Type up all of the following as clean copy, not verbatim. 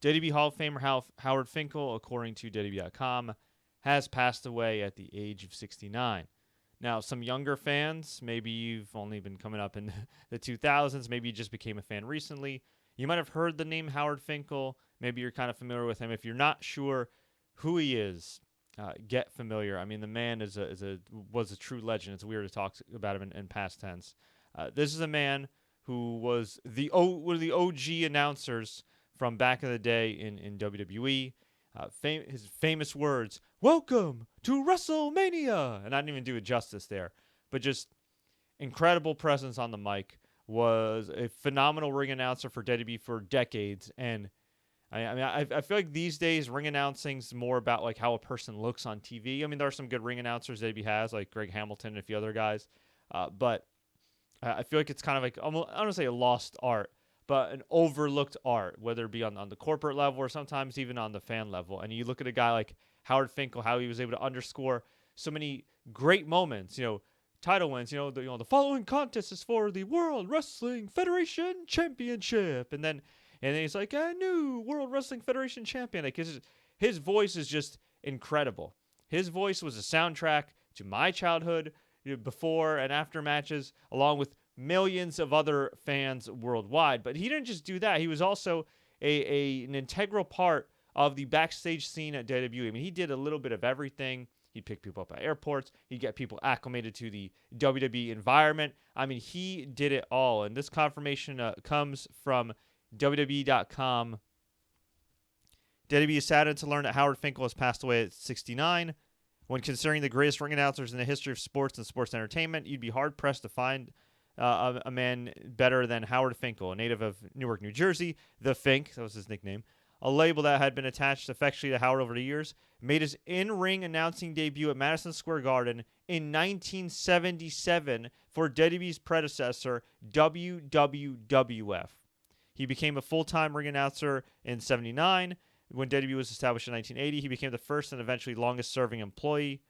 WWE Hall of Famer Howard Finkel, according to WWE.com, has passed away at the age of 69. Now, some younger fans, maybe you've only been coming up in the 2000s, maybe you just became a fan recently. You might have heard the name Howard Finkel. Maybe you're kind of familiar with him. If you're not sure who he is, get familiar. I mean, the man was a true legend. It's weird to talk about him in past tense. This is a man who was one of the OG announcers from back in the day in WWE. His famous words, "Welcome to WrestleMania," and I didn't even do it justice there, but just incredible presence on the mic. Was a phenomenal ring announcer for WWE for decades, and I feel like these days ring announcing's more about like how a person looks on TV. I mean, there are some good ring announcers WWE has, like Greg Hamilton and a few other guys, but I feel like it's kind of like, I don't want to say a lost art, but an overlooked art, whether it be on the corporate level or sometimes even on the fan level. And you look at a guy like Howard Finkel, how he was able to underscore so many great moments, title wins, the following contest is for the World Wrestling Federation Championship. And then he's like, a new World Wrestling Federation champion. Like his voice is just incredible. His voice was a soundtrack to my childhood, before and after matches, along with millions of other fans worldwide. But he didn't just do that. He was also an integral part of the backstage scene at WWE. I mean, he did a little bit of everything. He'd pick people up at airports. He'd get people acclimated to the WWE environment. I mean, he did it all. And this confirmation comes from WWE.com. WWE is saddened to learn that Howard Finkel has passed away at 69. When considering the greatest ring announcers in the history of sports and sports entertainment, you'd be hard-pressed to find a man better than Howard Finkel, a native of Newark, New Jersey. The Fink, that was his nickname, a label that had been attached affectionately to Howard over the years, made his in-ring announcing debut at Madison Square Garden in 1977 for WWE's predecessor, WWWF. He became a full-time ring announcer in 79. When WWE was established in 1980, he became the first and eventually longest-serving employee.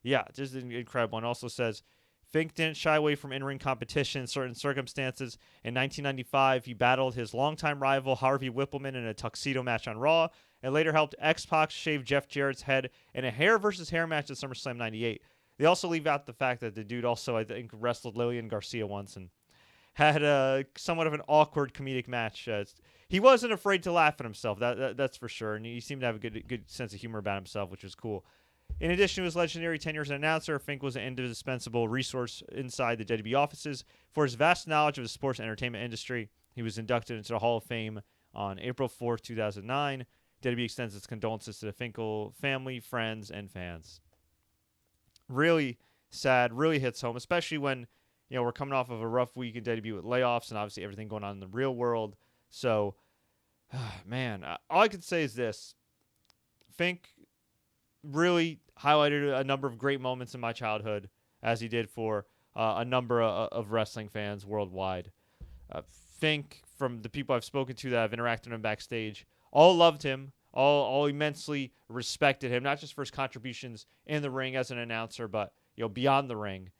Yeah, just incredible. And also says, Fink didn't shy away from in-ring competition in certain circumstances. In 1995, he battled his longtime rival Harvey Whippleman in a tuxedo match on Raw, and later helped X-Pac shave Jeff Jarrett's head in a hair versus hair match at SummerSlam 98. They also leave out the fact that the dude also, I think, wrestled Lillian Garcia once and had somewhat of an awkward comedic match. He wasn't afraid to laugh at himself, that's for sure, and he seemed to have a good sense of humor about himself, which was cool. In addition to his legendary tenure as an announcer, Fink was an indispensable resource inside the WWE offices. For his vast knowledge of the sports and entertainment industry, he was inducted into the Hall of Fame on April 4th, 2009. WWE extends its condolences to the Finkel family, friends, and fans. Really sad, really hits home, especially when we're coming off of a rough week in WWE with layoffs and obviously everything going on in the real world. So, man, all I can say is this. Fink really highlighted a number of great moments in my childhood, as he did for a number of wrestling fans worldwide. Fink, from the people I've spoken to that have interacted with him backstage, all loved him, all immensely respected him, not just for his contributions in the ring as an announcer, but beyond the ring.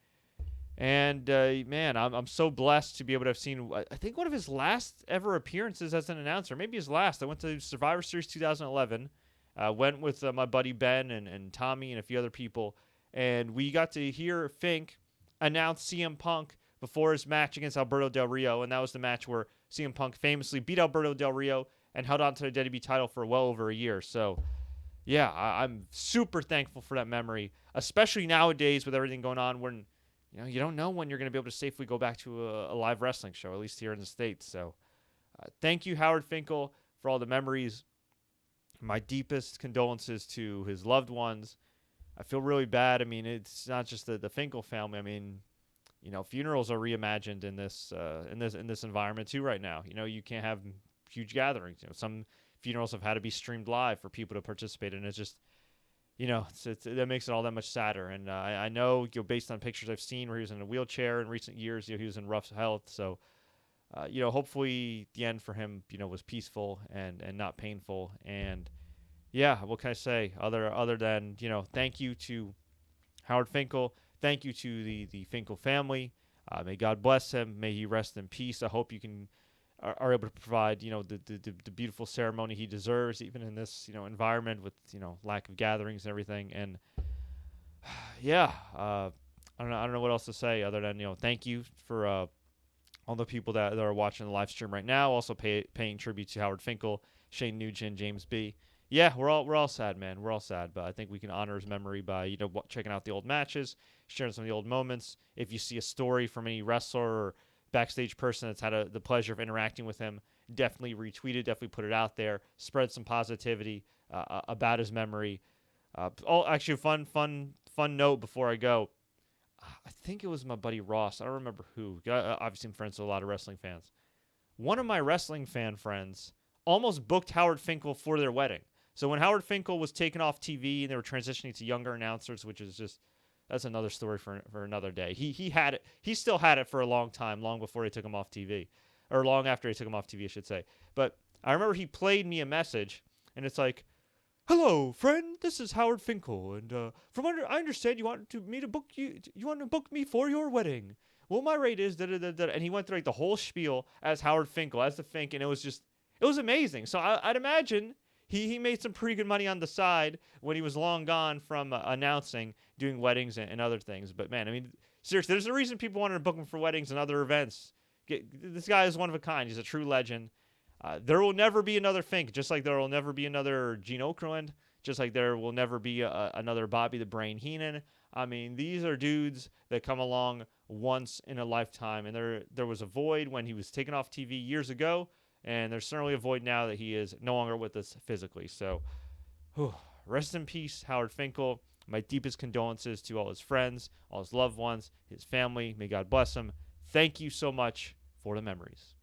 And man, I'm so blessed to be able to have seen, I think, one of his last ever appearances as an announcer. Maybe his last. I went to Survivor Series 2011. Went with my buddy Ben and Tommy and a few other people, and we got to hear Fink announce CM Punk before his match against Alberto Del Rio, and that was the match where CM Punk famously beat Alberto Del Rio and held on to the WWE title for well over a year. So, yeah, I'm super thankful for that memory, especially nowadays with everything going on when you don't know when you're going to be able to safely go back to a live wrestling show, at least here in the States. So thank you, Howard Finkel, for all the memories. My deepest condolences to his loved ones. I feel really bad. I mean, it's not just the Finkel family. I mean, funerals are reimagined in this environment too right now. You can't have huge gatherings. Some funerals have had to be streamed live for people to participate in. It's just, that makes it all that much sadder. And I know, based on pictures I've seen where he was in a wheelchair in recent years, he was in rough health. So, hopefully the end for him, was peaceful and not painful. And yeah, what can I say other than, thank you to Howard Finkel. Thank you to the Finkel family. May God bless him. May he rest in peace. I hope you can are able to provide, the beautiful ceremony he deserves, even in this, environment with, lack of gatherings and everything. And yeah, I don't know what else to say other than, thank you for all the people that are watching the live stream right now. Also paying tribute to Howard Finkel, Shane Nugent, James B. Yeah, we're all sad, man. We're all sad, but I think we can honor his memory by checking out the old matches, sharing some of the old moments. If you see a story from any wrestler or backstage person that's had the pleasure of interacting with him, definitely retweet it, definitely put it out there, spread some positivity about his memory. Actually, fun note before I go. I think it was my buddy Ross. I don't remember who. Obviously, I'm friends with a lot of wrestling fans. One of my wrestling fan friends almost booked Howard Finkel for their wedding. So when Howard Finkel was taken off TV and they were transitioning to younger announcers, which is just, that's another story for another day. He had it. He still had it for a long time, long before they took him off TV, or long after they took him off TV, I should say. But I remember he played me a message, and it's like, "Hello, friend. This is Howard Finkel, and I understand you want me to book you. You want to book me for your wedding. Well, my rate is da da da da." And he went through like the whole spiel as Howard Finkel, as the Fink, and it was amazing. So I'd imagine he made some pretty good money on the side when he was long gone from announcing, doing weddings and other things. But man, I mean, seriously, there's a reason people wanted to book him for weddings and other events. This guy is one of a kind. He's a true legend. There will never be another Fink, just like there will never be another Gene Okerlund, just like there will never be another Bobby the Brain Heenan. I mean, these are dudes that come along once in a lifetime, and there was a void when he was taken off TV years ago, and there's certainly a void now that he is no longer with us physically. So, rest in peace, Howard Finkel. My deepest condolences to all his friends, all his loved ones, his family. May God bless him. Thank you so much for the memories.